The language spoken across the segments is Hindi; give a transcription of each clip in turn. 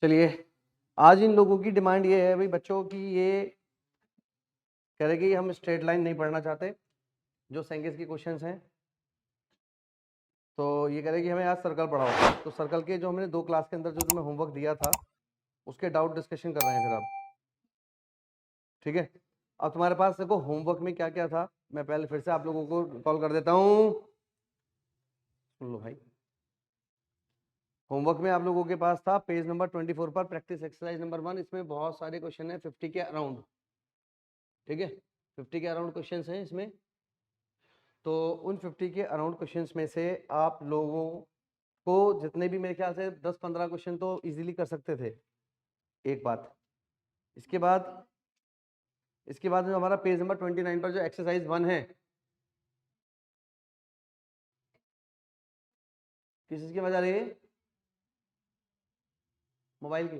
चलिए, आज इन लोगों की डिमांड ये है भाई बच्चों की, ये कह रहे कि हम स्ट्रेट लाइन नहीं पढ़ना चाहते जो सेंगेस के क्वेश्चंस हैं, तो ये कह रहे कि हमें आज सर्कल पढ़ाओ। तो सर्कल के जो हमने 2 क्लास के अंदर जो तुम्हें होमवर्क दिया था उसके डाउट डिस्कशन कर रहे हैं फिर आप, ठीक है। अब तुम्हारे पास देखो होमवर्क में क्या क्या था, मैं पहले फिर से आप लोगों को कॉल कर देता हूँ, सुन लो भाई। होमवर्क में आप लोगों के पास था पेज नंबर 24 पर प्रैक्टिस एक्सरसाइज नंबर 1। इसमें बहुत सारे क्वेश्चन है 50 के अराउंड, ठीक है। 50 के अराउंड क्वेश्चन हैं इसमें। तो उन 50 के अराउंड क्वेश्चंस में से आप लोगों को जितने भी मेरे ख्याल से 10-15 क्वेश्चन तो इजीली कर सकते थे। एक बात, इसके बाद जो हमारा पेज नंबर 29 पर जो एक्सरसाइज 1 है, किस चीज की आवाज आ रही है? मोबाइल की।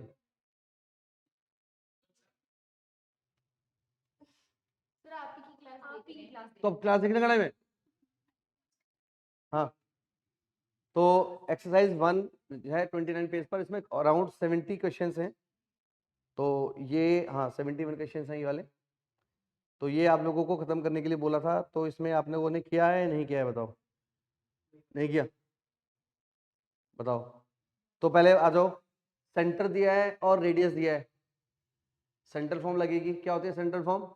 सर आपकी क्लास तो अब क्लास देखने खड़े में, हाँ। तो एक्सरसाइज 1 है 29 पेज पर, इसमें अराउंड 70 क्वेश्चन हैं। तो ये हाँ 71 क्वेश्चन हैं ये वाले। तो ये आप लोगों को खत्म करने के लिए बोला था, तो इसमें आप लोगों ने किया है नहीं किया है बताओ? नहीं किया, बताओ। तो पहले आ जाओ, सेंटर दिया है और रेडियस दिया है। सेंटर फॉर्म लगेगी, क्या होती है centre form?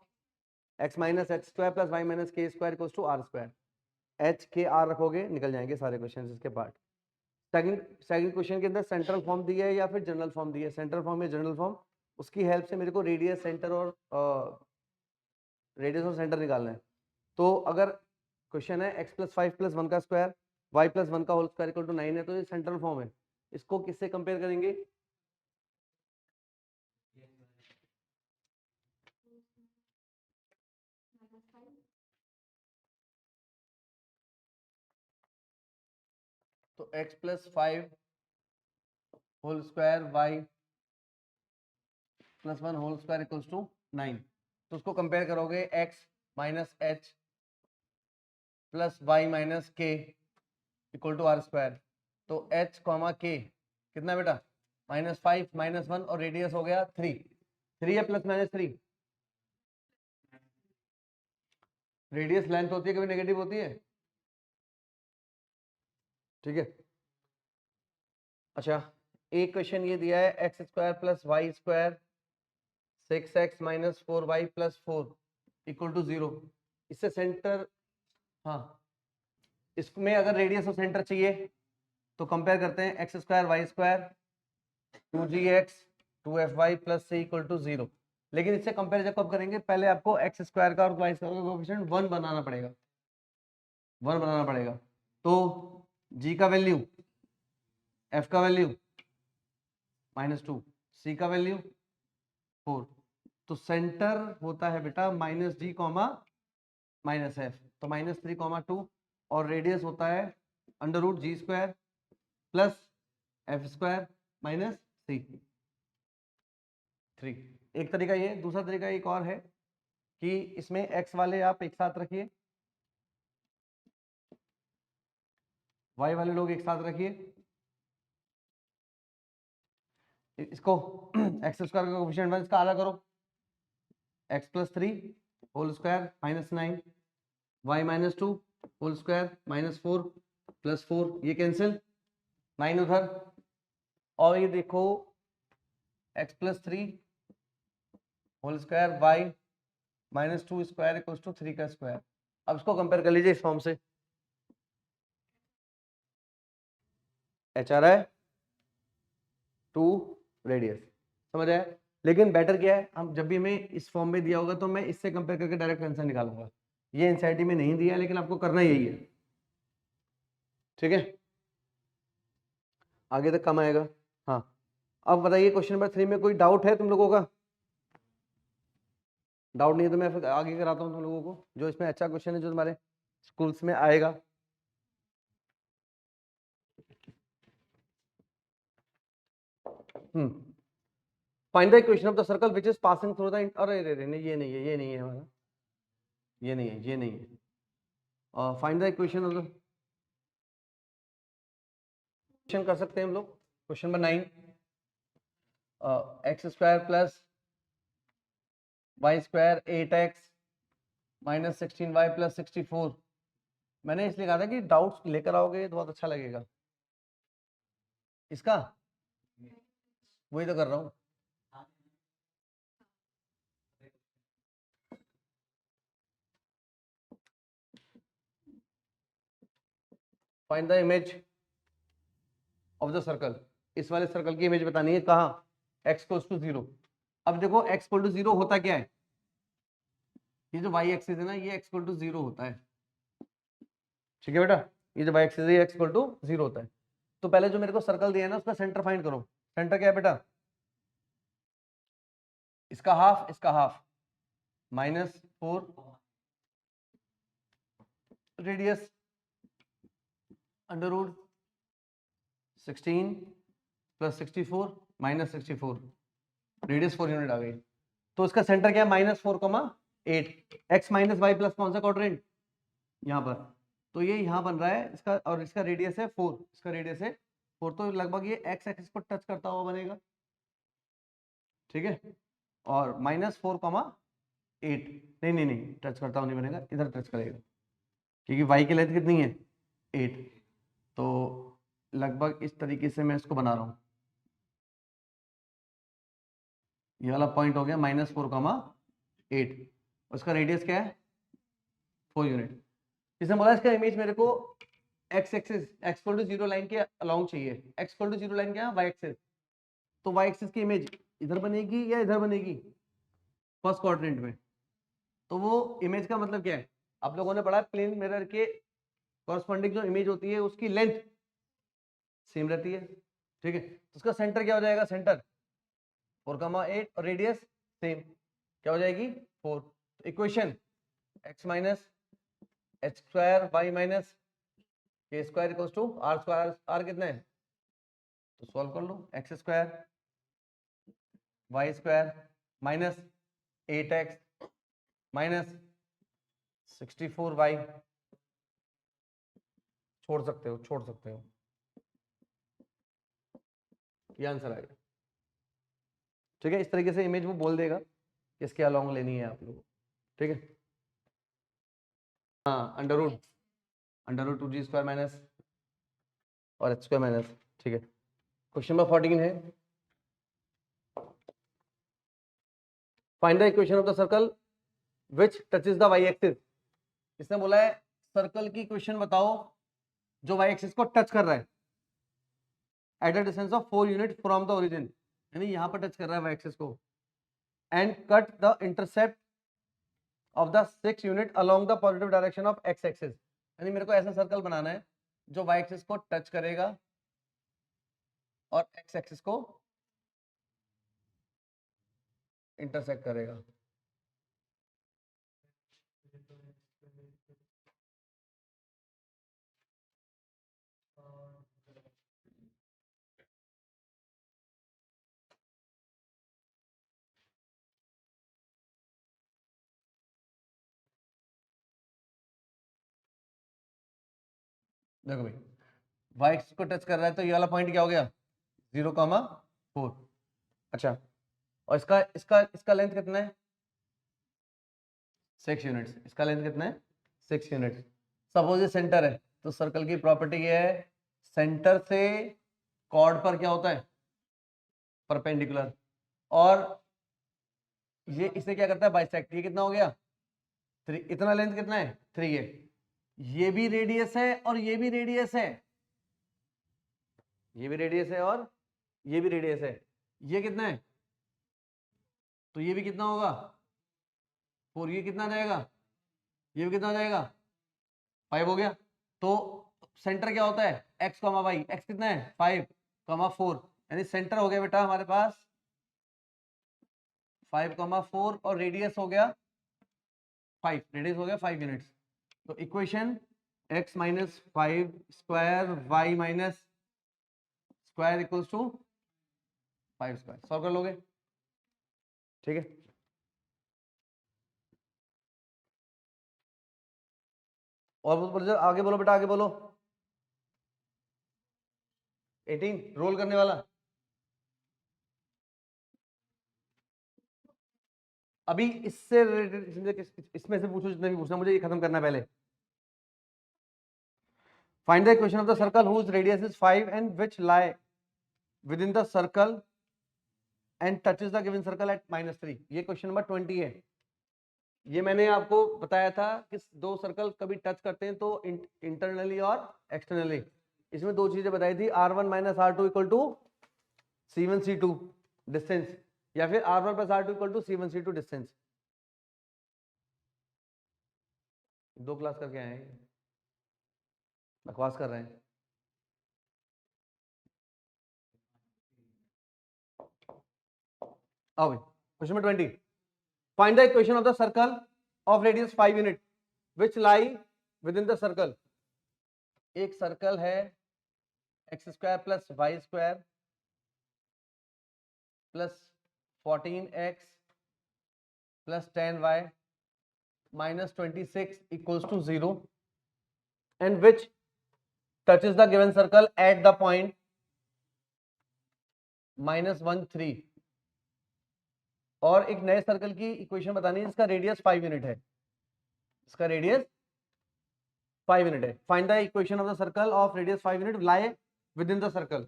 x minus H square plus Y minus K square equals to are square. H K R रखोगे निकल जाएंगे सारे क्वेश्चन इसके पार्ट। सेकंड क्वेश्चन के अंदर सेंट्रल फॉर्म दी है या फिर जनरल फॉर्म दी है, सेंट्रल फॉर्म या जनरल फॉर्म, उसकी हेल्प से मेरे को रेडियस सेंटर और सेंटर निकालना है। तो अगर क्वेश्चन है x प्लस 5 प्लस 1 का स्क्वायर y प्लस 1 का होल स्क्वायर इक्वल टू 9 है, तो ये सेंट्रल फॉर्म है। इसको किससे कंपेयर करेंगे? तो x plus 5 whole square y plus 1 whole square equals to 9। तो उसको कंपेयर करोगे x minus H plus Y minus K equal to are square. तो h कॉमा के कितना बेटा? -5 -1 और रेडियस हो गया 3। 3 है प्लस माइनस 3, रेडियस लेंथ होती है कभी नेगेटिव होती है, ठीक है। अच्छा, एक क्वेश्चन ये दिया है X square plus Y square 6x minus 4y plus 4 equal to 0। इससे सेंटर, हाँ, इसमें अगर रेडियस और सेंटर चाहिए तो कंपेयर करते हैं X square Y square 2gx 2fy plus c equal to 0। लेकिन इससे कंपेयर जब कब करेंगे, पहले आपको एक्स स्क्वायर का और वाई स्क्वायर का कोएफिशिएंट 1 बनाना पड़ेगा, 1 बनाना पड़ेगा। तो g का वैल्यू, f का वैल्यू -2, c का वैल्यू 4। तो सेंटर होता है बेटा minus G comma minus F, तो -3,2 और रेडियस होता है under root G square plus F square minus C 3। एक तरीका ये, दूसरा तरीका एक और है कि इसमें x वाले आप एक साथ रखिए, y वाले लोग एक साथ रखिए, इसको एक्स स्क्वायर का कोएफिशिएंट 1 इसका आधा करो, x plus 3 whole square -9 y minus 2 whole square -4 plus 4, ये कैंसिल 9 उधर, और ये देखो x plus 3 whole square y minus 2 square equals to 3 का स्क्वायर। अब इसको कंपेयर कर लीजिए इस फॉर्म से, एच आ रहा है 2 रेडियस, समझ आया। लेकिन बेटर क्या है, हम जब भी हमें इस फॉर्म में दिया होगा तो मैं इससे कंपेयर करके डायरेक्ट आंसर निकालूंगा। ये एनसीईआरटी में नहीं दिया है लेकिन आपको करना यही है, ठीक है। आगे तक कम आएगा। हाँ, अब बताइए क्वेश्चन नंबर 3 में कोई डाउट है तुम लोगों का? डाउट नहीं है तो मैं फिर आगे कराता हूँ तुम लोगों को, जो इसमें अच्छा क्वेश्चन है जो तुम्हारे स्कूल्स में आएगा। Find the equation of the circle which is passing through the, अरे नहीं, ये नहीं है, ये नहीं है हमारा, ये नहीं है, ये नहीं है। Find the equation of the, question कर सकते हैं हम लोग, question number 9। X square plus Y square 8x minus 16y plus 64। मैंने इसलिए कहा था कि डाउट्स लेकर आओगे तो बहुत अच्छा लगेगा। इसका वही तो कर रहा हूँ। Find the image of the circle. इस वाले सर्कल की इमेज बतानी है, कहाँ? x equals to 0। अब देखो x इक्वल टू 0 होता क्या है? ये जो y एक्सिस है ना, ये x इक्वल टू 0 होता है। ठीक है बेटा, ये जो y एक्सिस है ये x इक्वल टू 0 होता है। तो पहले जो मेरे को सर्कल दिया है ना, उसका सेंटर फाइंड करो। सेंटर क्या है बेटा? इसका हाफ, इसका half, -4 radius under root 16 plus 64 minus 64, radius 4 unit आ गई। तो इसका सेंटर क्या है? -4,8। x माइनस वाई प्लस कौन सा क्वाड्रेंट? यहाँ पर। तो ये यहाँ बन रहा है इसका, और इसका रेडियस है 4, इसका रेडियस है 4, तो लगभग ये x एक्सिस को टच करता हुआ बनेगा। ठीक है, और -4,8, नहीं नहीं नहीं, टच करता हुआ नहीं बनेगा, इधर टच करेगा, क्योंकि y की लेंथ कितनी है? 8। तो लगभग इस तरीके से मैं इसको बना रहा हूँ। ये वाला पॉइंट हो गया -4,8, उसका रेडियस क्या है? 4 यूनिट। इसने बोला इसका इमेज मेरे को x axis x equal to 0 line के अलोंग चाहिए। x इक्वल टू 0 लाइन क्या है? y axis. तो y एक्सिस की इमेज इधर बनेगी या इधर बनेगी? फर्स्ट क्वाड्रेंट में। तो वो इमेज का मतलब क्या है? आप लोगों ने पढ़ा प्लेन मिरर के कॉरस्पॉन्डिंग जो इमेज होती है उसकी लेंथ सेम रहती है। ठीक है, तो उसका सेंटर क्या हो जाएगा? सेंटर 4,8 और रेडियस सेम, क्या हो जाएगी? 4। तो equation x minus H square Y minus K square equals to are square. R कितना है? तो सॉल्व कर लो। X square Y square minus 8x minus 64y, छोड़ सकते हो, छोड़ सकते हो, ये आंसर आएगा। ठीक है, इस तरीके से इमेज वो बोल देगा किसके अलोंग लेनी है आप लोगों को। ठीक है, हाँ, under root 2g square minus और h स्क्वायर माइनस। ठीक है, क्वेश्चन नंबर 14 है, find the equation of the circle which touches the y axis. इसने बोला है सर्कल की इक्वेशन बताओ जो y एक्सिस को टच कर रहा है at a distance of 4 unit from the origin, यानी यहां पर टच कर रहा है y एक्सिस को, and cut the intercept of the 6 unit along the positive direction of x axis. यानी मेरे को ऐसा सर्कल बनाना है जो y एक्सिस को टच करेगा और x एक्सिस को इंटरसेक्ट करेगा। देखो भाई, y एक्सिस को टच कर रहा है तो ये वाला पॉइंट क्या हो गया? 0,4। अच्छा, और इसका इसका इसका लेंथ कितना है? 6 यूनिट्स। इसका लेंथ कितना है? 6 यूनिट्स। सपोज ये सेंटर है, तो सर्कल की प्रॉपर्टी ये है सेंटर से कॉर्ड पर क्या होता है? परपेंडिकुलर। और ये इसे क्या करता है? बाइसेक्ट। ये कितना हो गया? 3। इतना लेंथ कितना है? 3 है। ये भी रेडियस है और ये भी रेडियस है, ये भी रेडियस है और ये भी रेडियस है। ये कितना है? तो ये भी कितना होगा? 4। ये कितना आ जाएगा? ये भी कितना आ जाएगा? 5 हो गया। तो सेंटर क्या होता है? x, y। x कितना है? 5, 4। यानी सेंटर हो गया बेटा हमारे पास 5, 4 और रेडियस हो गया 5, रेडियस हो गया 5 यूनिट्स। तो equation x minus 5 square y minus square equals to 5 square. Solve कर लोगे? ठीक है, और बोलो, आगे बोलो बेटा, आगे बोलो। 18 रोल करने वाला। अभी इससे रिलेटेड इसमें से पूछो जितने भी पूछना, मुझे ये खत्म करना है पहले। Find the equation of the circle whose radius is 5 and which lie within the circle and touches the given circle at -3। ये क्वेश्चन नंबर 20 है। ये मैंने आपको बताया था कि दो सर्कल कभी टच करते हैं तो इंटरनली और एक्सटर्नली। इसमें दो चीजें बताई थी, R1 - R2 equal to C1 C2 distance, या फिर R1 + R2 equal to C1 C2 distance. 2 class करके आए हैं, बकवास कर रहे हैं। आओ question number 20। Find the equation of the circle of radius 5 unit which lie within the circle. एक सर्कल है x² + y² + 14x + 10y - 26 = 0 and which touches the given circle at the point -1 3। और एक नए सर्कल की इक्वेशन बतानी है जिसका रेडियस 5 यूनिट है, इसका रेडियस 5 यूनिट है। Find the equation of the circle of radius 5 unit lie within the circle.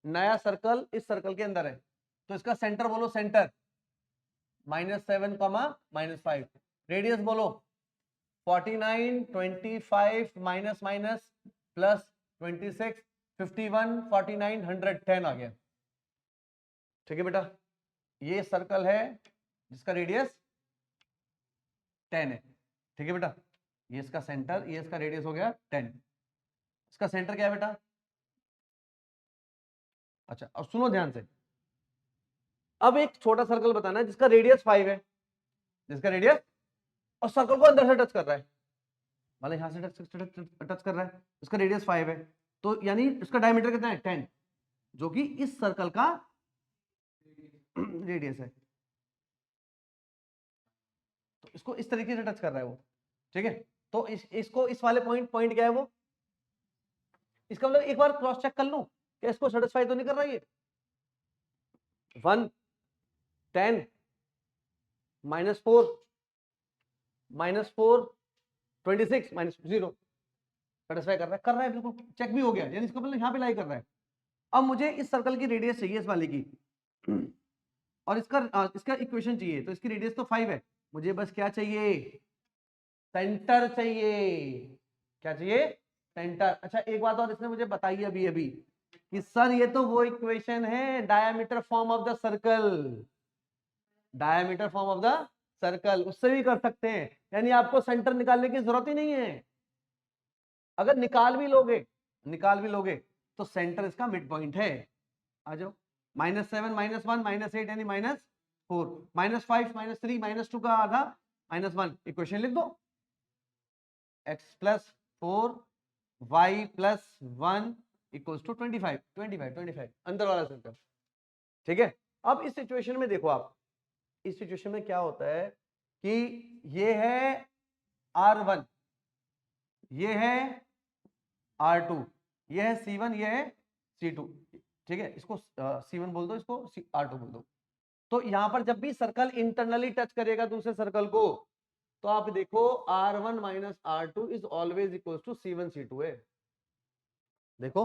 नया सर्कल इस सर्कल के अंदर है, तो इसका सेंटर बोलो, सेंटर -7, -5। रेडियस बोलो 49 25 माइनस माइनस प्लस 26 51 49 110 आ गया। ठीक है बेटा, ये सर्कल है जिसका रेडियस 10 है। ठीक है बेटा, ये इसका सेंटर, ये इसका रेडियस हो गया 10। इसका सेंटर क्या है बेटा? अच्छा, अब सुनो ध्यान से। अब एक छोटा सर्कल बताना है जिसका रेडियस 5 है, जिसका रेडियस, और सर्कल को अंदर से टच कर रहा है, मतलब यहां से टच कर रहा है, इसका रेडियस 5 है, तो यानी इसका डायमीटर कितना है? 10, जो कि इस सर्कल का रेडियस है। तो इसको इस तरीके से टच कर रहा है वो। ठीक है, तो इसको इस वाले पॉइंट क्या है वो, इसका मतलब एक बार क्रॉस चेक कर लूं कि इसको सेटिस्फाई तो नहीं कर रहा है ये। 1 10 -4 -4 26 -0 सेटिस्फाई कर रहा है बिल्कुल, चेक भी हो गया, यानी इसका मतलब यहां पे लाई कर रहा है। अब मुझे इस सर्कल की रेडियस चाहिए, इस वाले की, और इसका इक्वेशन चाहिए, तो इसकी रेडियस तो 5 है, मुझे बस क्या चाहिए? सेंटर चाहिए। क्या चाहिए? सेंटर। अच्छा, एक बात और इसने मुझे बताई अभी अभी कि सर ये तो वो इक्वेशन है diameter form of the circle, diameter form of the circle, उससे भी कर सकते हैं, यानी आपको सेंटर निकालने की जरूरत ही नहीं है। अगर निकाल भी लोगे तो सेंटर इसका मिड पॉइंट है। आ जाओ, -7 -1 -8 यानी -4 -5 -3 -2 का आधा -1, इक्वेशन लिख दो। x + 4 y + 1 = 25 अंदर वाला सर्कल। ठीक है, अब इस सिचुएशन में देखो आप, इस सिचुएशन में क्या होता है कि ये है R1, ये है R2, ये है C1, ये है C2। ठीक है, इसको C1 बोल दो, इसको R2 बोल दो। तो यहां पर जब भी सर्कल इंटरनली टच करेगा दूसरे सर्कल को, तो आप देखो R1 - R2 is always equal to C1 C2 है। देखो,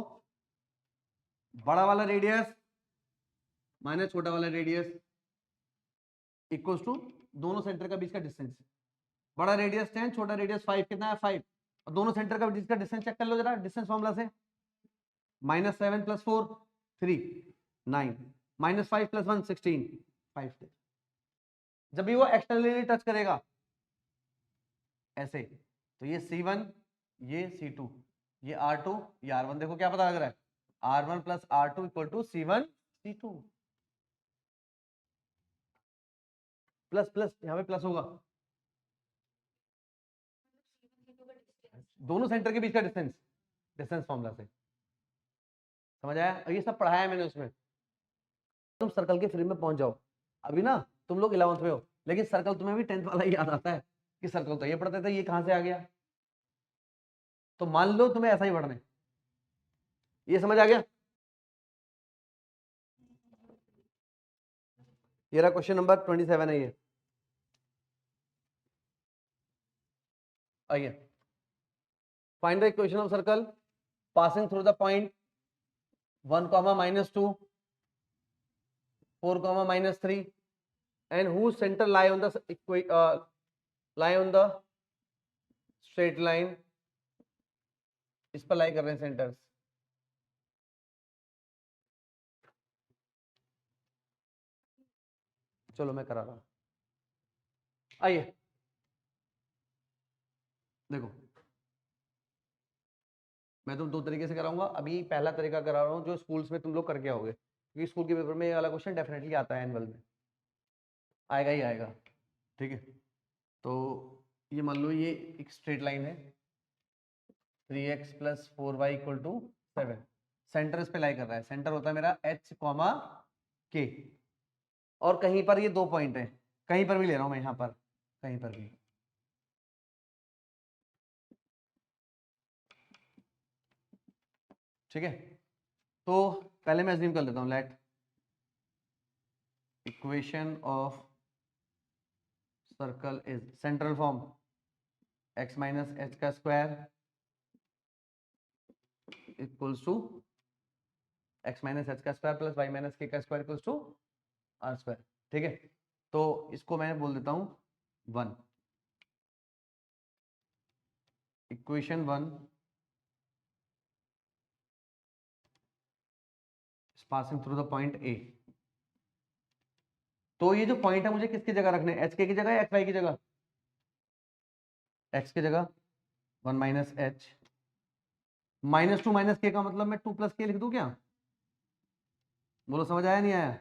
बड़ा वाला रेडियस माइनस छोटा वाला रेडियस इक्वल टू दोनों सेंटर का बीच का डिस्टेंस। बड़ा रेडियस 10, छोटा रेडियस 5, कितना है? 5। और दोनों सेंटर का बीच का डिस्टेंस चेक कर लो जरा, डिस्टेंस फॉर्मूला से। -7 + 4 3 9 -5 + 1 16 5। जब भी वो एक्सटर्नली टच करेगा ऐसे, तो ये C1, ये C2, ये R2, ये R1। देखो क्या पता लग रहा है, R1 + R2 = C1 C2। Plus plus, यहाँ पे प्लस होगा, दोनों सेंटर के बीच का डिस्टेंस फॉर्मूला से। समझ आया? और ये सब पढ़ाया मैंने उसमें। तुम सर्कल के फ्रेम में पहुंच जाओ। अभी ना तुम लोग 11th में हो, लेकिन सर्कल तुम्हें भी 10th वाला ही याद आता है कि सर्कल तो ये पढ़ते थे, ये कहां से आ गया। तो मान लो तुम्हें ऐसा ही पढ़ना है। ये समझ आ गया? ये रहा क्वेश्चन नंबर 27 है ये। आइए, find the equation of circle passing through the point 1, -2, 4, -3 and whose center lie on the straight line. इस पर लाई कर रहे हैं सेंटर्स. चलो मैं करा रहा हूं. आइए देखो, मैं तुम दो तरीके से कराऊंगा. अभी पहला तरीका करा रहा हूं जो स्कूल्स में तुम लोग करके आओगे, क्योंकि स्कूल के पेपर में ये वाला क्वेश्चन डेफिनेटली आता है, एनुअल में आएगा ही आएगा. ठीक है, तो ये मान लो ये एक स्ट्रेट लाइन है, 3x + 4y = 7. सेंटर इस पे लाई कर रहा है. सेंटर होता है मेरा h, k, और कहीं पर ये 2 पॉइंट है. कहीं पर भी ले रहा हूं मैं, यहां पर कहीं पर भी. ठीक है, तो पहले मैं अज्यूम कर लेता हूं. Let equation of circle is central form x - h² equals to x - h² + y - k² equals to r². ठीक है, तो इसको मैं बोल देता हूं 1. Equation 1 passing through the point A. तो ये जो पॉइंट है मुझे किसकी जगह रखने हैं, HK की जगह या XY की जगह? X की जगह 1 - h -2 - k का मतलब मैं 2 + k लिख दूं क्या? बोलो समझ आया नहीं आया?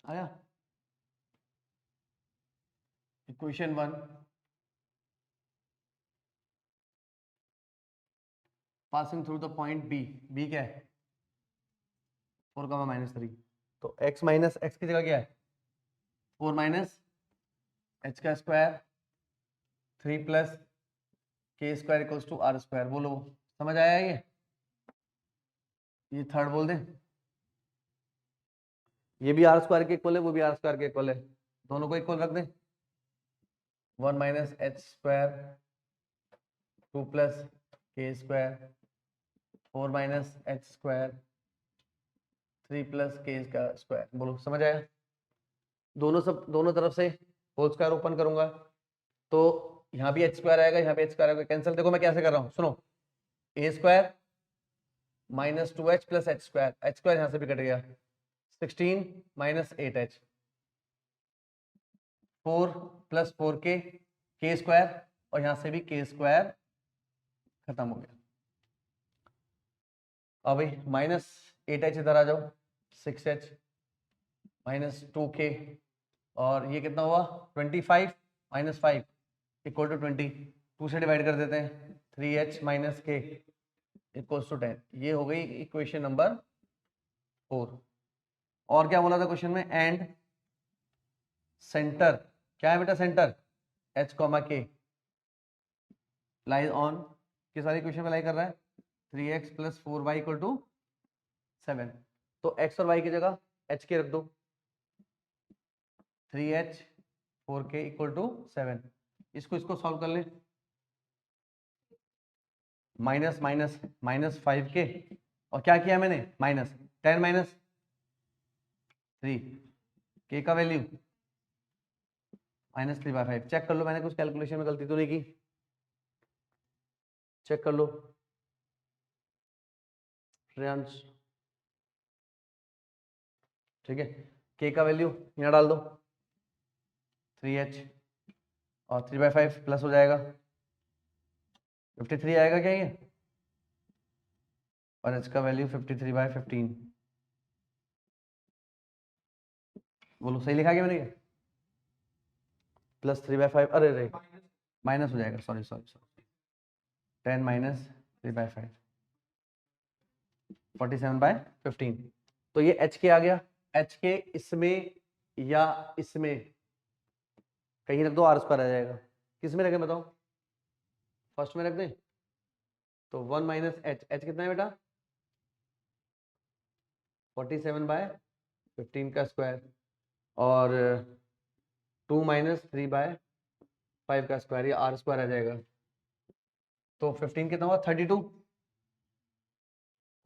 आया. Equation 1 passing through the point B. B क्या है? 4, -3. तो x - x की जगह क्या है? 4 - h², 3 + k² equals to r². बोलो समझ आया? ये थर्ड बोल दें. ये भी r² के इक्वल है, वो भी r² के इक्वल है. दोनों को इक्वल रख दें. 1 - h², 2 + k², 4 - h², 3 + k². बोलो समझ आया? दोनों तरफ से होल स्क्वायर ओपन करूंगा तो यहाँ भी h² आएगा, यहाँ भी h² आएगा. कैंसिल. देखो मैं कैसे कर रहा हूँ, सुनो. a² - 2h + h². h² यहाँ से भी कट गया. 16 - 8h. 4 + 4k, k² और यहाँ से भी k² खत्म हो गया. अब भाई -8h इधर आ जाओ. 6h -2k और ये कितना हुआ? 25 - 5 = 20. 2 से डिवाइड कर देते हैं. 3h - k = 10. ये हो गई इक्वेशन नंबर 4. और क्या बोला था क्वेश्चन में? एंड सेंटर क्या है बेटा? Centre h, k lies on किस वाली इक्वेशन में लाई कर रहा है? 3x + 4y = 7. तो x और y की जगह h के रख दो. 3h 4k = 7. इसको सॉल्व कर ले. -5k और क्या किया मैंने? -10 - 3 k का वैल्यू -3/5. चेक कर लो मैंने कुछ कैलकुलेशन में गलती तो नहीं की? चेक कर लो श्रेयांश. ठीक है, k का वैल्यू यहाँ डाल दो. 3h और 3/5 प्लस हो जाएगा 53 आएगा क्या ये? और h का वैल्यू 53/15. बोलो सही लिखा क्या मैंने? +3/5. अरे रे माइनस हो जाएगा. सॉरी 10 - 3/5 47/15. तो ये h के आ गया. h के इसमें या इसमें कहीं रख दो, r² आ जाएगा. किस में रखें बताओ? फर्स्ट में रख दें. तो 1 - h कितना है बेटा? 47/15 का स्क्वायर. और 2 माइनस 3/5 का स्क्वायर, ये आर स्क्वायर आ जाएगा। तो 15 कितना हुआ? 32।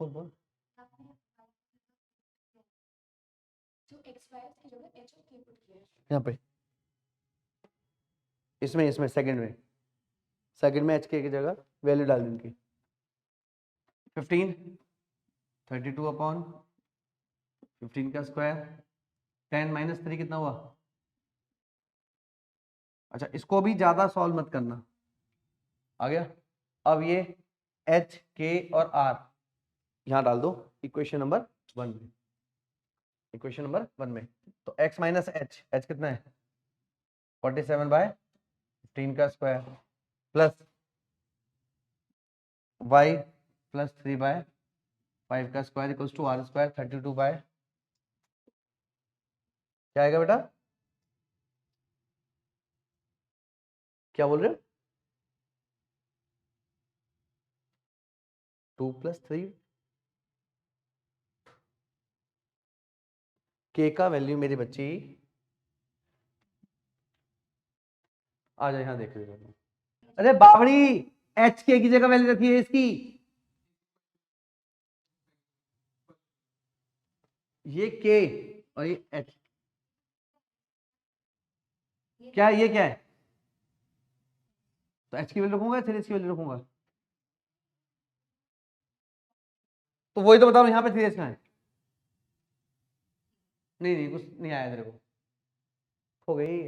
बोल बोल। जो x y की जगह h और k पुट किया है। यहाँ पे इसमें सेकंड में एच के की जगह वैल्यू डाल दी उनकी। 15 32 अपॉन 15 का स्क्वायर, 10 माइनस 3 कितना हुआ? अच्छा, इसको भी ज्यादा सॉल्व मत करना, आ गया। अब ये एच के और आर यहां डाल दो इक्वेशन नंबर 1 में, इक्वेशन नंबर 1 में। तो x माइनस एच कितना है? 47/15 का स्क्वायर प्लस y प्लस 3/5 का square equals to are square 32 by, क्या आएगा बेटा? क्या बोल रहे हो? 2 प्लस 3 के का वैल्यू मेरी बच्ची आ जाए, यहां देख लीजिए। अरे बावड़ी, एच के की जगह वैल्यू रखी है इसकी, ये के और ये एच। क्या है? ये क्या है? तो एच की वैल्यू रखूंगा, 3h की वैल्यू रखूंगा? तो वही तो बता रहा हूं, यहाँ पे 3h कहाँ है? नहीं कुछ नहीं आया तेरे को, हो गई।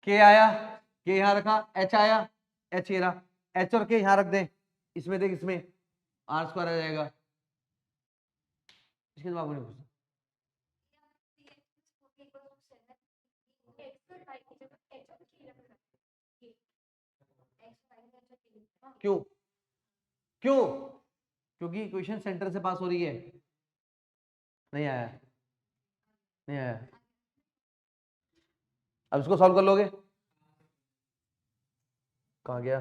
के आया, के यहाँ रखा, एच आया, एच ये रहा, एच और के यहाँ रख दे, इसमें देख, इसमें आर स्क्वायर आ जाएगा। इसके दिमाग में नहीं घुसा। क्यों क्यों? क्योंकि इक्वेशन सेंटर से पास हो रही है। नहीं आया, नहीं आया। अब इसको सॉल्व कर लोगे? कहाँ गया?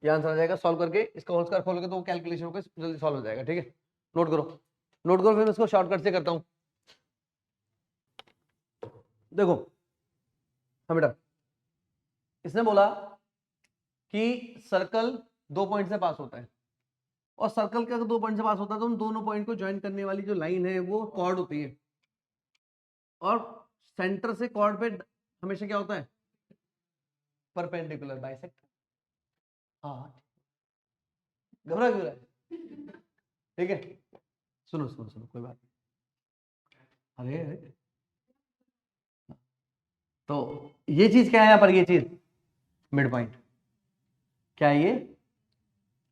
ये आंसर आ जाएगा। सॉल्व करके इसका होल स्क्वायर खोलोगे तो वो कैलकुलेशन होकर जल्दी सॉल्व हो जाएगा। ठीक है, नोट करो, नोट करो, फिर मैं इसको शॉर्टकट से करता हूं। देखो, हाँ बेटा, इसने बोला कि सर्कल 2 पॉइंट से पास होता है, और सर्कल का अगर 2 पॉइंट से पास होता है तो उन दोनों पॉइंट को ज्वाइन करने वाली जो लाइन है वो कॉर्ड होती है, और सेंटर से कॉर्ड पे हमेशा क्या होता है? Perpendicular bisect. हाँ, घबरा क्यों रहा है? ठीक है, सुनो सुनो सुनो, कोई बात नहीं। अरे तो ये चीज क्या है यहाँ पर? ये चीज मिड पॉइंट। क्या है ये?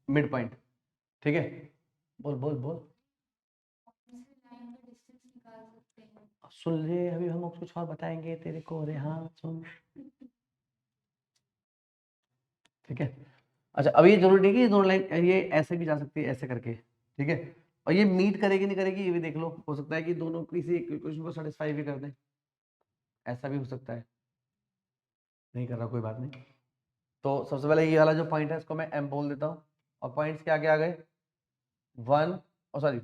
Mid point. ठीक है, बोल बोल बोल। सुन ले, अभी हम कुछ और बताएंगे तेरे को। अरे हाँ सुन, ठीक है। अच्छा, अभी ये जरूरी नहीं कि ये दोनों लाइन ये ऐसे भी जा सकती है, ऐसे करके। ठीक है, और ये मीट करेगी नहीं करेगी ये भी देख लो। हो सकता है कि दोनों किसी इक्वेशन को सेटिस्फाई भी कर दें, ऐसा भी हो सकता है। नहीं कर रहा, कोई बात नहीं। तो सबसे पहले ये वाला जो पॉइंट है इसको मैं एम बोल देता हूँ, और पॉइंट्स के आगे आ गए 1 और सॉरी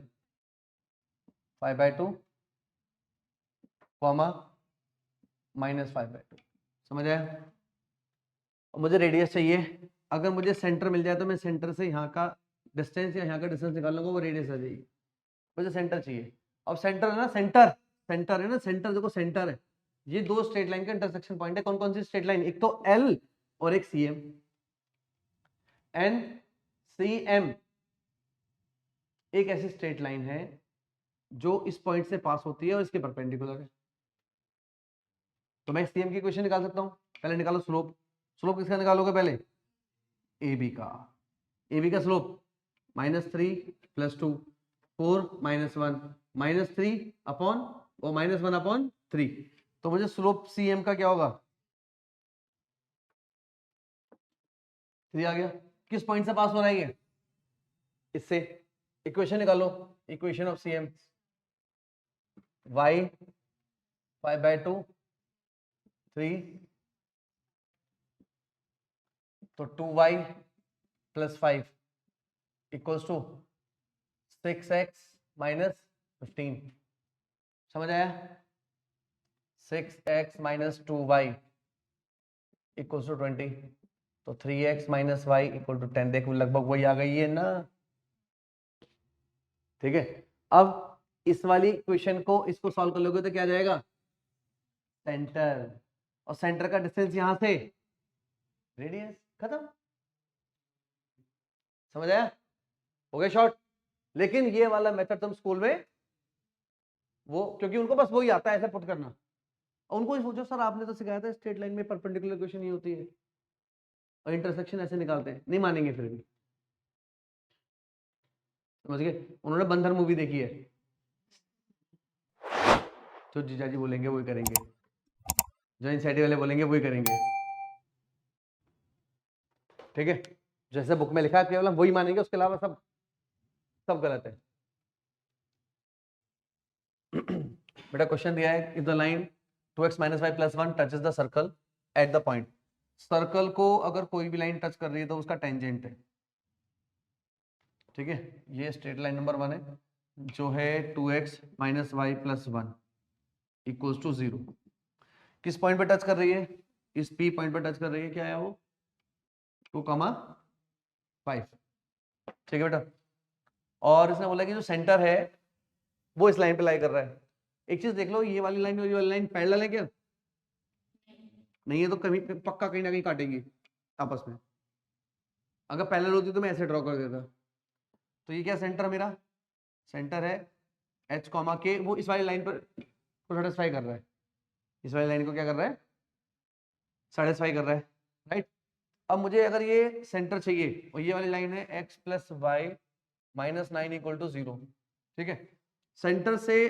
5/2 कॉमा -5/2। समझ आया? और मुझे रेडियस चाहिए। अगर मुझे सेंटर मिल जाए तो मैं सेंटर से यहाँ का डिस्टेंस या यहाँ का डिस्टेंस निकाल लूंगा, वो रेडियस आ जाएगी। मुझे सेंटर चाहिए। अब सेंटर है ना, सेंटर सेंटर है ना, सेंटर देखो, सेंटर है। ये दो स्ट्रेट लाइन का इंटरसेक्शन पॉइंट है। कौन कौन सी स्ट्रेट लाइन? एक तो एल और एक c m. N c m एक ऐसी स्ट्रेट लाइन है जो इस पॉइंट से पास होती है और इसके परपेंडिकुलर है। तो मैं सीएम की इक्वेशन निकाल सकता हूं। पहले निकालो स्लोप। स्लोप किसका निकालोगे? पहले ए बी का। ए बी का स्लोप -3 + 2 4 -1 -3 अपॉन वो -1/3। तो मुझे स्लोप सीएम का क्या होगा? 3 आ गया। किस पॉइंट से पास हो रहा है ये? इससे। इक्वेशन निकालो, इक्वेशन ऑफ सीएम y 5/2 3, तो 2y + 5 = 6x - 15। समझ आया? 6x minus 2y equal to 20, तो 3x minus Y equal to 10। देखो लगभग वही आ गई है ना, ठीक है। अब इस वाली इक्वेशन को इसको सॉल्व कर लोगे तो क्या आ जाएगा? सेंटर, और सेंटर का डिस्टेंस यहां से रेडियस, खत्म। समझ आया? हो गया शॉर्ट। लेकिन ये वाला मेथड तुम स्कूल में वो, क्योंकि उनको बस वही आता है ऐसे पुट करना, और उनको ही सोचो सर आपने तो सिखाया था स्ट्रेट लाइन में परपेंडिकुलर इक्वेशन ही होती है और इंटरसेक्शन ऐसे निकालते हैं, नहीं मानेंगे फिर भी। समझ गए? उन्होंने बंधन मूवी देखी है, जो जीजाजी बोलेंगे वही करेंगे, जो इंसाइटी वाले बोलेंगे वही करेंगे, ठीक है। जैसे बुक में लिखा है केवल हम वही मानेंगे, उसके अलावा सब सब गलत है। बेटा क्वेश्चन दिया है, if the line 2x minus y plus 1 touches the circle at the point. Circle को अगर कोई भी लाइन टच कर रही है तो उसका टेंजेंट है, ठीक है। ये स्ट्रेट लाइन नंबर 1 है जो है 2x minus y plus 1 equals to 0। किस पॉइंट पे टच कर रही है? इस P पॉइंट पे टच कर रही है। क्या है वो? 2,5, ठीक है बेटा। और इसने बोला कि जो सेंटर है वो इस लाइन पे लाई कर रहा है। एक चीज देख लो, ये वाली लाइन और ये वाली लाइन पैरेलल है क्या? नहीं है, तो कहीं पक्का कहीं ना कहीं काटेंगी आपस में। अगर पैरेलल होती तो मैं ऐसे ड्रॉ कर देता। तो ये क्या सेंटर मेरा? सेंटर है h कॉमा के, वो इस वाली लाइन पर को सेटिस्फाई कर रहा है, इस वाली लाइन को क्या कर रहा है? सेटिस्फाई कर रहा है, राइट। अब मुझे अगर ये सेंटर चाहिए और ये वाली लाइन है x plus Y minus 9 equal to 0, ठीक है। सेंटर से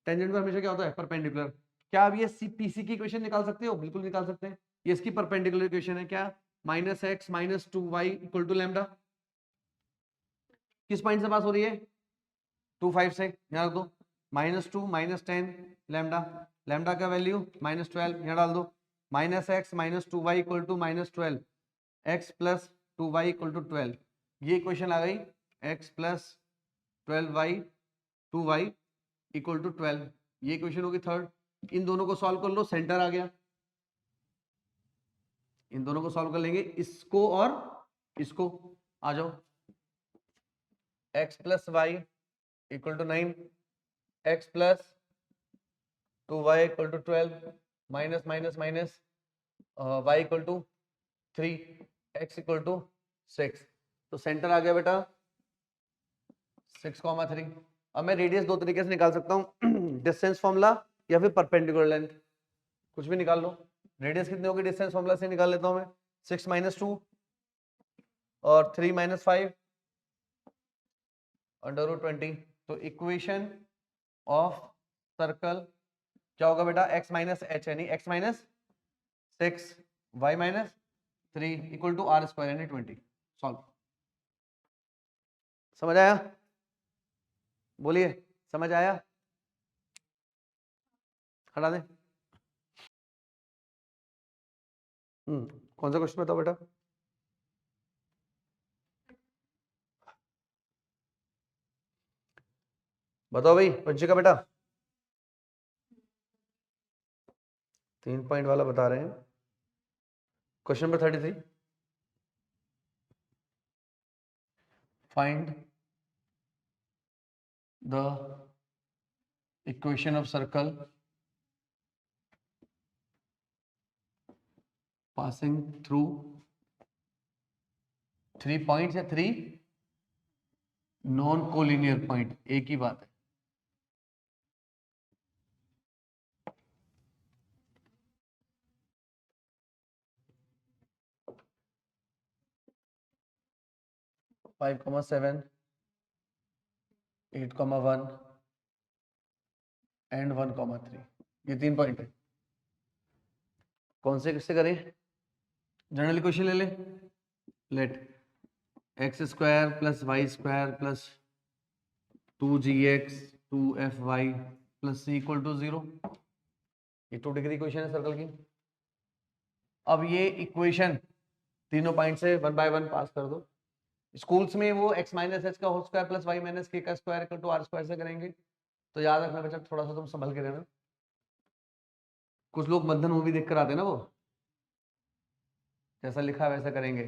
टेंजेंट पर हमेशा क्या होता है? परपेंडिकुलर। क्या अब ये पीसी की इक्वेशन निकाल सकते हो? बिल्कुल निकाल सकते हैं। ये इसकी परपेंडिकुलर इक्वेशन है, क्या? Minus x minus 2y equal to lambda. किस पॉइंट से पास हो रही है? 2,5 से, यहाँ रख दो। -2 -10 लैम्डा, लैम्डा का वैल्यू -12 यहाँ डाल दो। Minus x minus 2y equal to -12, x plus 2y equal to 12। ये इक्वेशन आ गई x plus 12y 2y equal to 12। ये इक्वेशन होगी थर्ड। इन दोनों को सॉल्व कर लो, सेंटर आ गया। इन दोनों को सॉल्व कर लेंगे, इसको और इसको। आ जाओ, x plus y equal to 9, x plus 2y equal to 12, minus minus minus y equal to 3, x equal to 6। तो सेंटर आ गया बेटा 6,3। अब मैं रेडियस दो तरीके से निकाल सकता हूँ, डिस्टेंस फॉर्मूला या फिर परपेंडिकुलर लेंथ, कुछ भी निकाल लो। रेडियस कितनी होगी? डिस्टेंस फॉर्मूला से निकाल लेता हूँ मैं। 6 माइनस 2 और 3 माइनस 5 अंडर रूट 20। तो इक्वेशन ऑफ सर्कल क्या होगा बेटा? x माइनस एच यानी x minus 6 y minus 3 equal to r square यानी 20। सॉल्व। समझ आया? बोलिए, समझ आया? हटा दे। कौन सा क्वेश्चन बताओ बेटा? बताओ भाई, वंशिका बेटा। 3 पॉइंट वाला बता रहे हैं, question number 33। Find the equation of circle passing through 3 points या 3 नॉन कोलिनियर पॉइंट, एक ही बात है। फाइव कॉमा 7, 8,1 एंड 1,3, ये 3 पॉइंट है। कौन से किससे करें? जनरल इक्वेशन ले ले। Let x square plus Y square plus 2gx 2fy plus c equal to 0। ये 2 डिग्री इक्वेशन है सर्कल की। अब ये इक्वेशन तीनों पॉइंट से 1 बाय 1 पास कर दो। स्कूल्स में वो x माइनस एच का whole square plus Y minus k का square equal to are square से करेंगे। तो याद रखना बच्चा, थोड़ा सा तुम संभल के रहना। कुछ लोग बंधन मूवी देख कर आते हैं ना, वो जैसा लिखा है वैसा करेंगे।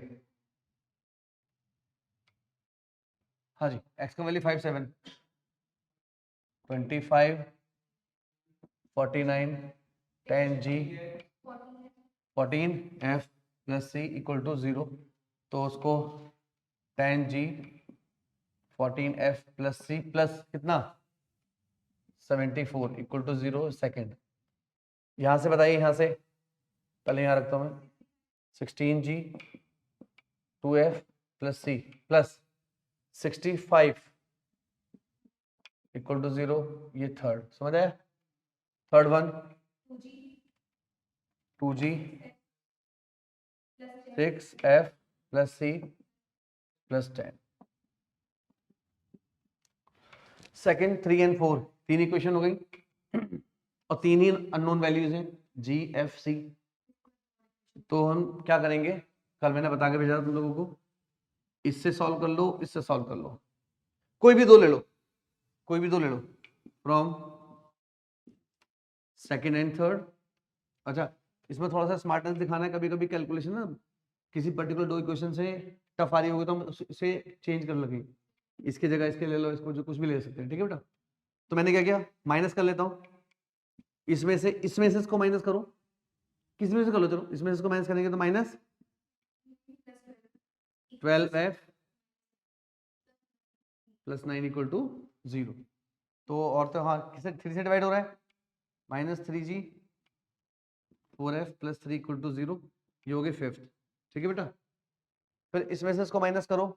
हाँ जी, एक्स का value 5 7 25 49 10 g 14 f plus c equal to 0। तो उसको 10 g 14 f plus c plus कितना 74 इक्वल टू 0 सेकेंड। यहां से बताइए, यहां से पहले यहां रखता हूं मैं 16 g 2 f plus c plus 65 equal to 0, ये थर्ड समझ आया। Third one 2g 6f plus c plus 10। Second 3 and 4 तीन इक्वेशन हो गई और तीन ही अननोन वैल्यूज हैं जी एफ सी। तो हम क्या करेंगे, कल मैंने बता के भेजा था तुम लोगों को, इससे सॉल्व कर लो, इससे सॉल्व कर लो, कोई भी दो ले लो, कोई भी दो ले लो फ्रॉम सेकेंड एंड थर्ड। अच्छा, इसमें थोड़ा सा स्मार्टनेस दिखाना है, कभी कभी कैलकुलेशन ना किसी पर्टिकुलर दो इक्वेशन से टफ आ रही होगी तो हम उसे चेंज कर लगे, इसकी जगह इसके ले लो, इसको जो कुछ भी ले सकते हैं, ठीक है बेटा। तो मैंने क्या किया, माइनस कर लेता हूँ, इसमें से इसको माइनस करो, किस में से कर लो, चलो इसमें से इसको माइनस करेंगे तो minus 12f plus 9 equal to 0। तो और तो हाँ, किसे 3 से डिवाइड हो रहा है, minus 3g 4f plus 3 equal to 0, ये हो गए फिफ्थ, ठीक है बेटा। फिर इसमें से इसको माइनस करो,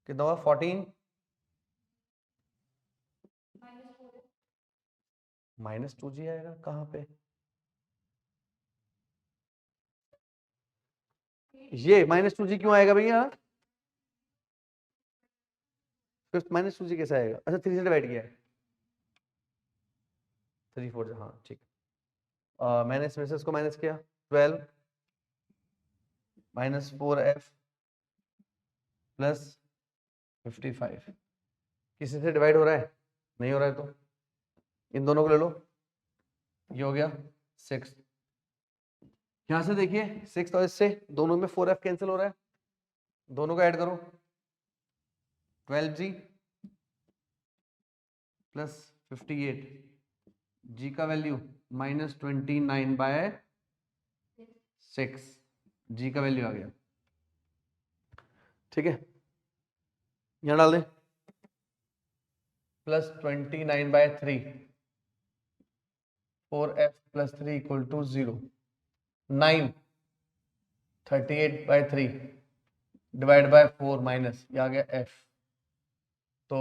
कितना हुआ 14 माइनस 2g आएगा कहाँ पे, ये माइनस 2g क्यों आएगा भैया, फिफ्थ माइनस 2g कैसे आएगा, अच्छा 3 से डिवाइड किया है 3 4, हाँ ठीक। मैंने इसमें से इसको माइनस किया 12 माइनस 4f प्लस 55, किसी से डिवाइड हो रहा है, नहीं हो रहा है, तो इन दोनों को ले लो, ये हो गया 6। यहां से देखिए 6 और इससे दोनों में 4f कैंसिल हो रहा है, दोनों को ऐड करो 12g प्लस 58, g का वैल्यू माइनस 29 बाय 6, g का वैल्यू आ गया, ठीक है। यहां डाल दें plus 29 by 3, 4f plus 3 equal to 0, 9 38 by 3 divide by 4 minus, ये आ गया f। तो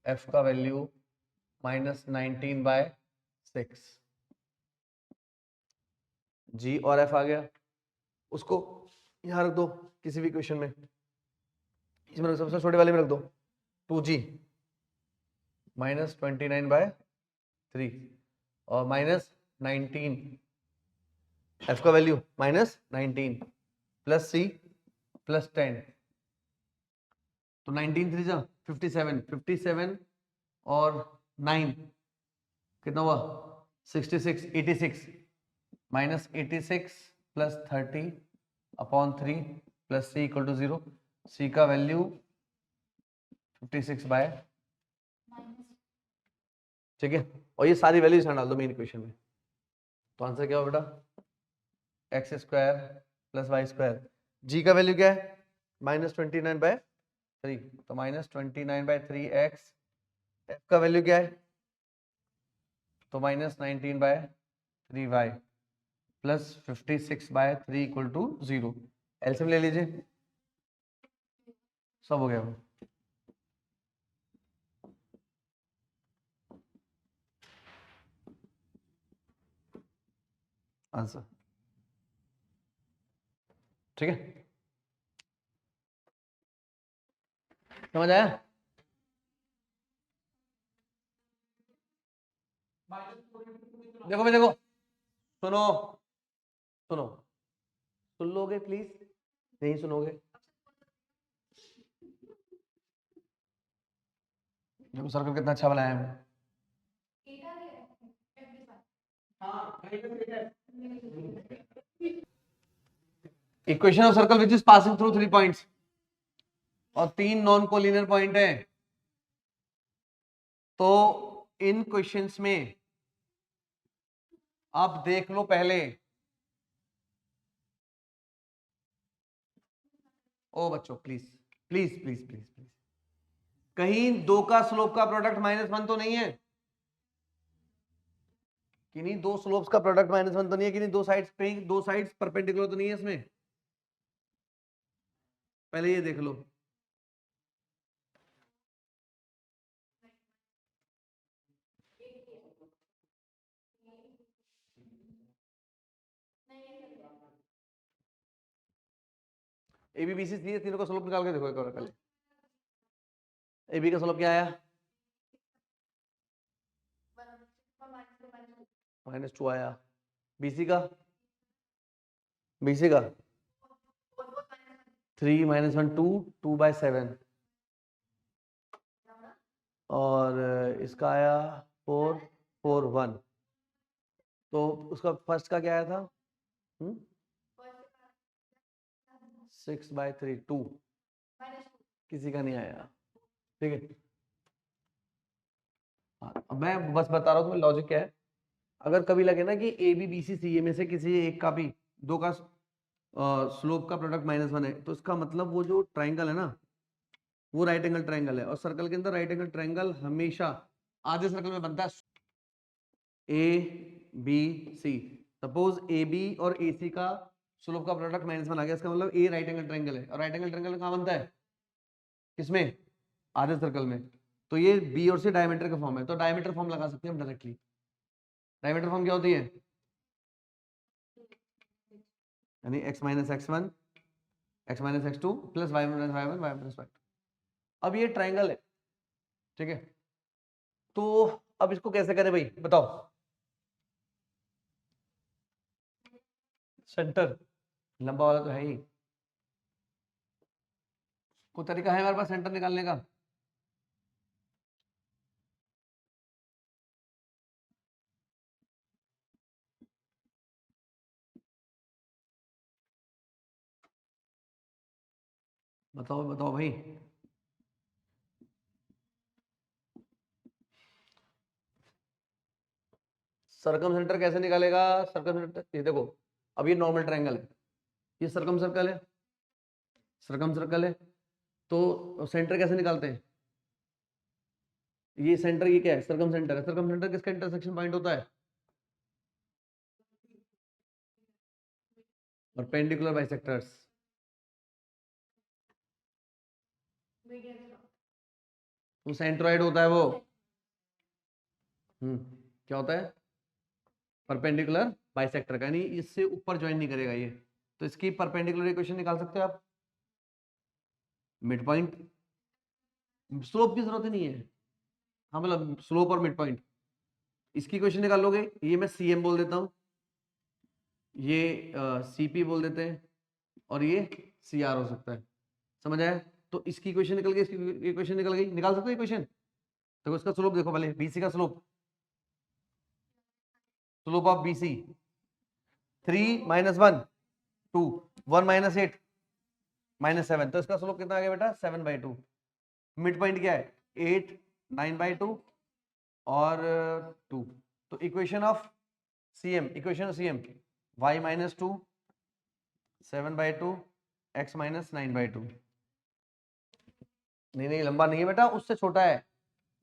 f का वैल्यू माइनस 19 बाय 6, g और f आ गया, उसको यहां रख दो किसी भी इक्वेशन में, इसमें सबसे छोटे वाले में रख दो 2g माइनस 29 बाय 3 और माइनस 19, f का value minus 19 plus c plus 10, तो 19 3 जा 57, 57 और 9 कितना हुआ 66, 86 minus 86 plus 30 upon 3 plus c equal to 0, c का वैल्यू 56 बाय, ठीक है। और ये सारी वैल्यूज डाल दो मेन इक्वेशन में, तो आंसर क्या होगा बेटा X square plus Y square, G का वैल्यू क्या है माइनस 29 बाय 3, तो माइनस 29 बाय 3 एक्स, एफ का वैल्यू क्या है तो minus 19 by 3 Y plus 56 by 3 equal to 0। LCM ले लीजिए, सब हो गया वो। आंसर ठीक है, समझ आया। देखो भाई देखो, सुनो सुनो, सुन लोगे प्लीज, नहीं सुनोगे देखो सर्कल कितना अच्छा बनाया है। एटा के F this equation of circle which is passing through 3 points और 3 नॉन कोलिनियर पॉइंट है। तो इन क्वेश्चंस में आप देख लो पहले। ओ बच्चों please please please please please, कहीं दो का स्लोप का प्रोडक्ट -1 तो नहीं है? किन्हीं दो स्लोप्स का प्रोडक्ट -1 तो नहीं है? किन्हीं दो साइड्स पे, दो साइड्स परपेंडिकुलर तो नहीं है इसमें? पहले ये देख लो। ए बी बी सी सी तीनों का स्लोप निकाल के देखो एक बार पहले। ए बी का स्लोप क्या आया? -2 आया। बीसी का? बीसी का 3 -1 2 2/7 और इसका आया 4 4 1। तो उसका फर्स्ट का क्या आया था? 6/3 2। किसी का नहीं आया। ठीक है, अब मैं बस बता रहा हूँ लॉजिक क्या है। अगर कभी लगे ना कि ए बी बी सी सी ए में से किसी एक का भी दो का स्लोप का प्रोडक्ट -1 है, तो इसका मतलब वो जो ट्राइंगल है ना, वो राइट एंगल ट्राइंगल है। और सर्कल के अंदर राइट एंगल ट्राइंगल हमेशा आधे सर्कल में बनता है। A b c, suppose a b और ए सी का स्लोप का प्रोडक्ट -1 आ गया, इसका मतलब ए राइट एंगल ट्राइंगल है। और राइट एंगल ट्राइंगल कहाँ बनता है? किसमें? आधे सर्कल में। तो ये बी और सी डायमीटर का फॉर्म है, तो डायमीटर फॉर्म लगा सकते हैं हम डायरेक्टली। डायमीटर फॉर्म क्या होती है? यानी x - x1 x - x2 plus y - y1 y + y2। अब ये ट्राइंगल है, ठीक है। तो अब इसको कैसे करें भाई बताओ? सेंटर लंबा वाला तो है ही, कोई तरीका है हमारे पास सेंटर निकालने का? बताओ बताओ भाई। सर्कम सेंटर कैसे निकालेगा? सर्कम सेंटर ये देखो, अब ये नॉर्मल ट्रायंगल है, ये सर्कम सर्कल है, सर्कम सर्कल है। तो सेंटर कैसे निकालते हैं? ये सेंटर, ये क्या है? सर्कम सेंटर है। सर्कम सेंटर किसका इंटरसेक्शन पॉइंट होता है? Perpendicular bisectors. वो सेंट्रोइड होता है वो। क्या होता है? परपेंडिकुलर बाइसेक्टर का, यानी इससे ऊपर ज्वाइन नहीं करेगा ये। तो इसकी परपेंडिकुलर इक्वेशन निकाल सकते हो आप। मिड पॉइंट, स्लोप की जरूरत ही नहीं है। हाँ मतलब स्लोप और मिड पॉइंट, इसकी इक्वेशन निकाल लोगे। ये मैं सी एम बोल देता हूँ, ये सी पी बोल देते हैं, और ये सी आर हो सकता है। समझ आया? तो इसकी इक्वेशन निकल गई, इसकी इक्वेशन निकल गई। निकाल सकते हो इक्वेशन? देखो इसका स्लोप देखो पहले, बीसी का स्लोप, स्लोप ऑफ बीसी 3 - 1 2 1 - 8 -7, तो इसका स्लोप कितना आ गया बेटा? 7/2। मिड पॉइंट क्या है? 8 9/2 और 2। तो equation of CM, equation of CM y - 2 7/2 x - 9/2। नहीं नहीं लंबा नहीं है बेटा, उससे छोटा है,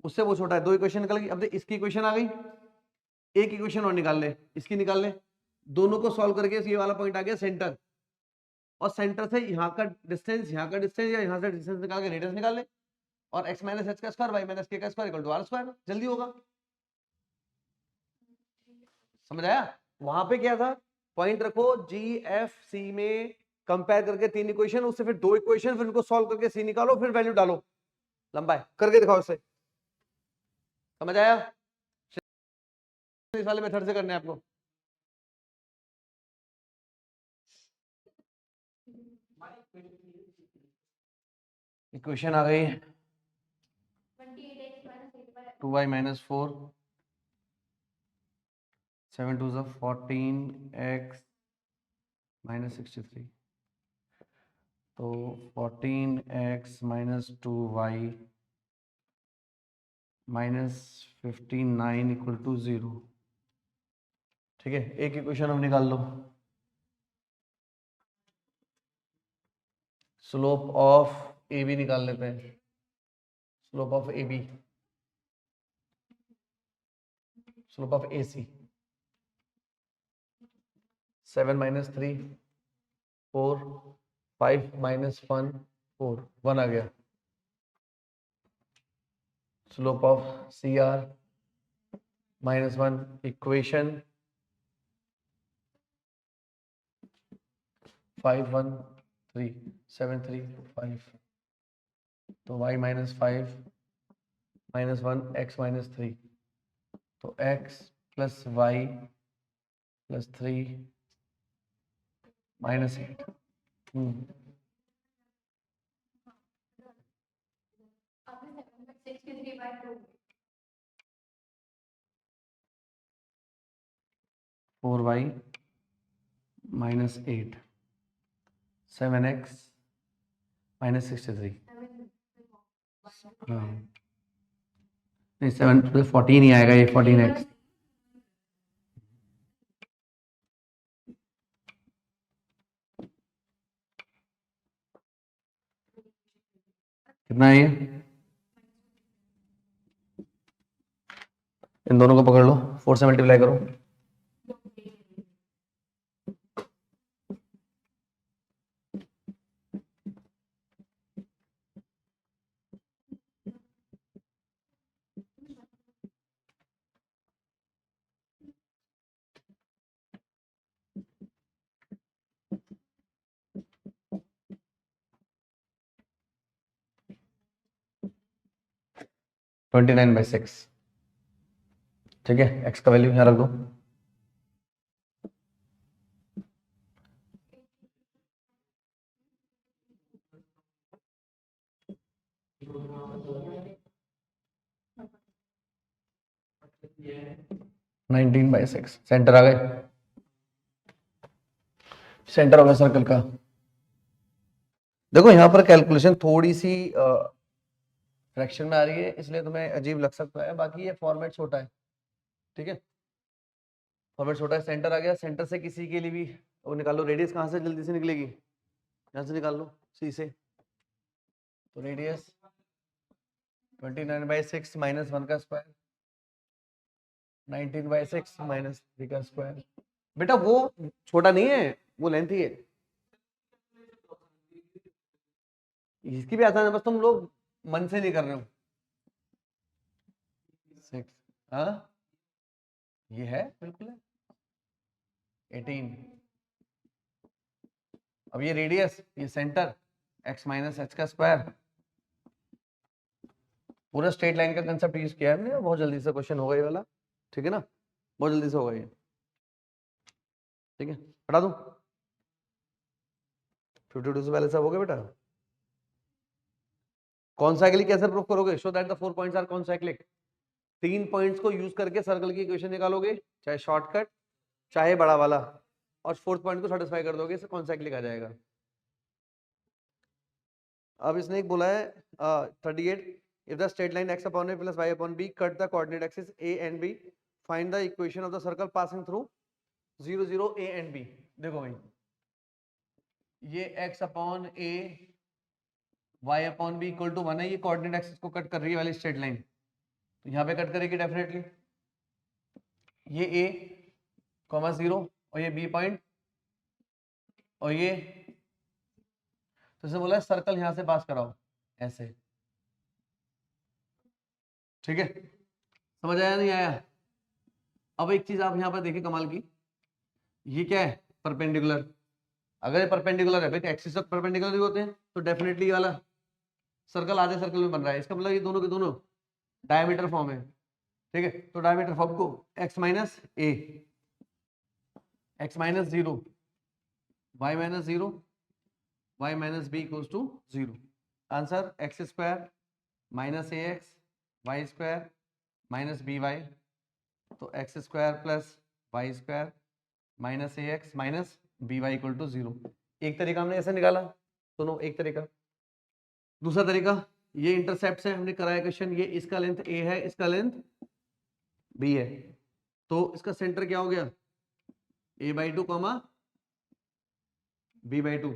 उससे वो छोटा है। दो इक्वेशन निकल गई। अब देख इसकी इक्वेशन आ गई, एक इक्वेशन और निकाल ले, इसकी निकाल ले। दोनों को सॉल्व करके ये वाला पॉइंट आ गया सेंटर, और सेंटर से यहाँ का डिस्टेंस, यहाँ का डिस्टेंस, या यहाँ से डिस्टेंस निकाल के रेडियस निकाल ले। और x - h का स्क्वायर y - k का square equal to r square, जल्दी होगा। समझ आया? वहां पे क्या था? पॉइंट रखो जी एफ सी में, कंपेयर करके 3 इक्वेशन, उससे फिर 2 इक्वेशन, फिर उनको सॉल्व करके सी निकालो, फिर वैल्यू डालो। लंबा है, करके दिखाओ इसे। समझ आया? इस वाले मेथड से करने आपको। इक्वेशन आ गई, 28x - 2y minus 4, 7 2 is 14x minus 63. तो 14x minus 2y minus 59 equal to 0. ठीक है, एक इक्वेशन हम निकाल लो. स्लोप ऑफ ए बी निकाल लेते हैं. Slope of a b, slope of a c. 7 minus 3 4, 5 minus 1 4, 1 आ गया. Slope of c r -1 equation 5 1 3 7 3 5. तो y minus 5 minus 1 x minus 3. तो x plus y plus 3 minus 8. आपने 7/63/2 4y minus 8 7x minus 63. हाँ नहीं 7 14 ही आएगा ये 14x. कितना है ये? इन दोनों को पकड़ लो, 4 से मल्टीप्लाई करो. तो 29/6. ठीक है, x का वैल्यू यहाँ रख दो. Nineteen by six. सेंटर आ गए. सेंटर हो गया सर्कल का. देखो यहाँ पर कैलकुलेशन थोड़ी सी फ्रैक्शन में आ रही है, इसलिए तुम्हें अजीब लग सकता है. बाकी ये फॉर्मेट छोटा है. ठीक है, फॉर्मेट छोटा है. सेंटर आ गया. सेंटर से किसी के लिए भी वो निकाल लो. रेडियस कहाँ से जल्दी से निकलेगी? यहाँ से निकाल लो, सी से. तो रेडियस 29/6 माइनस 1 का स्क्वायर 19/6 माइनस 3 का स्क्वायर. बेटा वो छोटा नहीं है, वो लेंथ ही है. इसकी भी आसान है, बस तुम लोग मन से नहीं कर रहे हो. 6 हाँ ये है बिल्कुल है 18. अब ये रेडियस, ये सेंटर x माइनस एच का स्क्वायर. पूरा स्ट्रेट लाइन का कंसेप्ट यूज किया है हमने. बहुत जल्दी से क्वेश्चन होगा ये वाला. ठीक है ना, बहुत जल्दी से होगा ये. ठीक है, हटा दूं. 52 से पहले सब हो गया बेटा. कॉन्साइक्लिक कैसे प्रूफ करोगे? Show that the 4 points are concyclic. 3 points को यूज करके सर्कल की इक्वेशन निकालोगे, चाहे शॉर्टकट चाहे बड़ा वाला, और 4th पॉइंट को सेटिस्फाई कर दोगे, इससे कॉन्साइक्लिक आ जाएगा. अब इसने एक बोला है 38. If the straight line x upon a plus y upon b cut the coordinate axis a and b, find the equation of the circle passing through 0 0 a and b. देखो भाई, ये x upon a y upon b equal to 1 है. ये कोऑर्डिनेट एक्सिस को कट कर रही है वाली स्ट्रेट लाइन, तो यहाँ पे कट करेगी डेफिनेटली. ये a, 0 और ये b पॉइंट और ये, तो इसे बोला है सर्कल यहाँ से पास कराओ ऐसे. ठीक है, समझ आया नहीं आया? अब एक चीज आप यहाँ पर देखिए कमाल की. ये क्या है? परपेंडिकुलर. अगर ये परपेंडिकुलर है, भाई एक्सिस ऑफ परपेंडिकुलर होते हैं, तो डेफिनेटली ये वाला सर्कल आधे सर्कल में बन रहा है. इसका मतलब ये दोनों के दोनों डायमीटर फॉर्म है. ठीक है, तो डायमीटर फॉर्म को x minus A, x minus 0, y minus 0, y minus B equals to 0. Answer x square minus A X Y square minus B Y, तो x square plus Y square minus A X minus B Y equal to 0। एक तरीका हमने ऐसे निकाला, सुनो एक तरीका। दूसरा तरीका, ये इंटरसेप्ट है, हमने कराया क्वेश्चन, ये इसका लेंथ ए है, इसका लेंथ बी है, तो इसका सेंटर क्या हो गया, a by two comma B by two.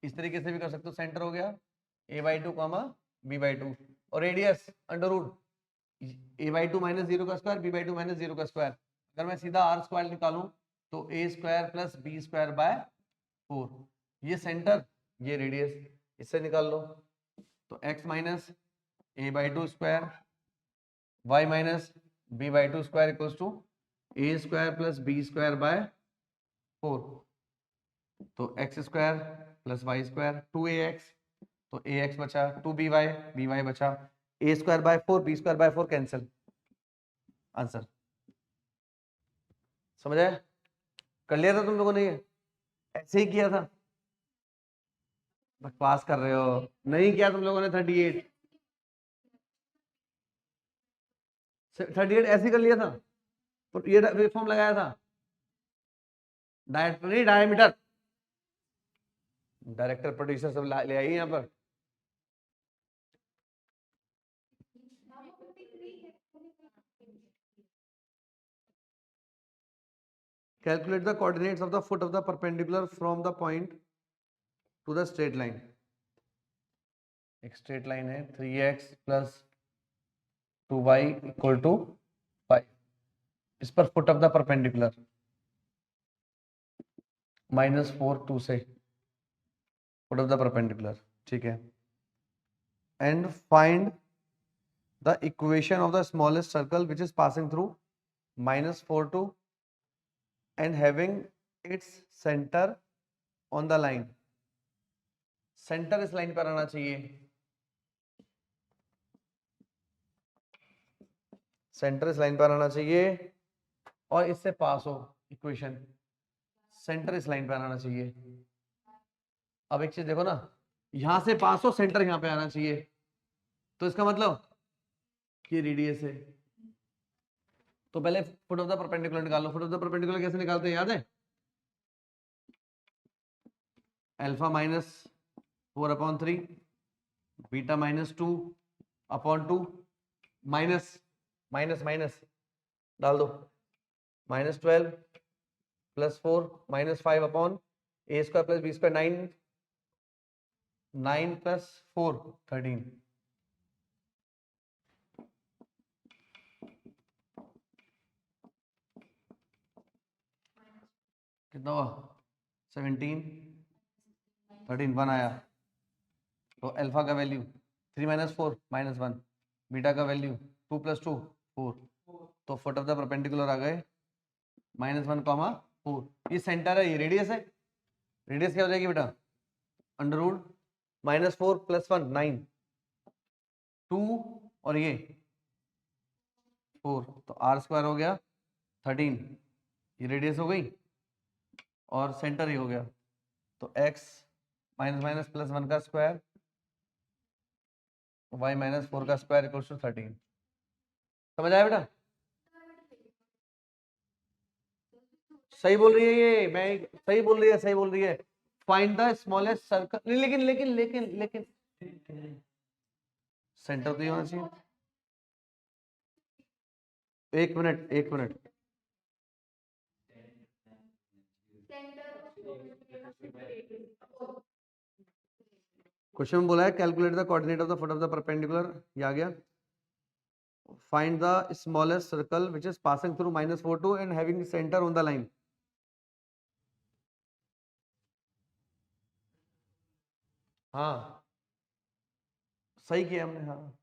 इस तरीके से भी कर सकते हो, सेंटर हो गया a by two comma B by two, और radius under root a by two minus 0 का square, B by two minus 0 का स्क्वायर। अगर मैं सीधा आर स्क्वायर निकालूं तो a square plus b square by 4, ये सेंटर ये रेडियस, इससे निकाल लो। तो x minus a by two square y minus b by two square equals to a square plus b square by 4, तो x square plus Y square 2ax, तो ax बचा 2by, by बचा a square by 4, b square by 4 cancel, answer. समझ आया? कर लिया था तुम लोगों ने, ये ऐसे ही किया था, बकवास कर रहे हो, नहीं किया तुम लोगों ने। 38 ऐसे ही कर लिया था, तो ये वेवफॉर्म लगाया था, डायमीटर, डायरेक्टर प्रोड्यूसर सब ले आई यहाँ पर। Calculate the coordinates of the foot of the perpendicular from the point to the straight line। एक स्ट्रेट लाइन है 3x plus 2y equal to 5, इस पर फुट ऑफ द परपेंडिकुलर -4 2 से फुट ऑफ द परपेंडिकुलर, ठीक है। And find the equation of the smallest circle which is passing through -4 2 and having its center on the line। Centre इस लाइन पर आना चाहिए, सेंटर इस लाइन पर आना चाहिए, और इससे पास हो इक्वेशन, सेंटर इस लाइन पर आना चाहिए। अब एक चीज देखो ना, यहां से पास हो, सेंटर यहां पे आना चाहिए, तो इसका मतलब कि रेडियस है। तो पहले फुट ऑफ द परपेंडिकुलर निकालो। फुट ऑफ द परपेंडिकुलर कैसे निकालते हैं, याद है? Alpha minus 4/3 beta -2 upon 2 minus minus minus डाल दो, -12 plus 4 -5 upon a square plus b square 9, 9 प्लस 4 13, कितना हुआ 17, 13 1 आया, तो अल्फा का वैल्यू 3 - 4 -1, बीटा का वैल्यू 2 + 2 4, तो फुट ऑफ द परपेंडिकुलर आ गए -1, 4। ये सेंटर है, ये रेडियस है, रेडियस क्या हो जाएगी बेटा, अंडर रूट -4 + 1 9 2 और ये 4, तो r स्क्वायर हो गया 13, ये रेडियस हो गई और सेंटर ही हो गया, तो x -1 का स्क्वायर y -4 का स्क्वायर इक्वल्स टू 13। समझ आया बेटा? सही बोल रही है ये, मैं सही बोल रही है, सही बोल रही है। फाइंड द स्मॉलेस्ट सर्कल, लेकिन लेकिन लेकिन लेकिन सेंटर तो ये होना चाहिए। एक मिनट, एक मिनट, क्वेश्चन में बोला है calculate the coordinate of the foot of the perpendicular, ये आ गया। Find the smallest circle which is passing through -4 2 and having centre on the line. हाँ सही किया हमने, हाँ।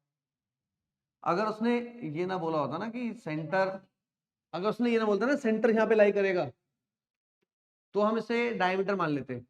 अगर उसने ये ना बोला होता ना कि सेंटर, अगर उसने ये ना बोलता ना सेंटर यहाँ पे लाई करेगा, तो हम इसे डायमीटर मान लेते।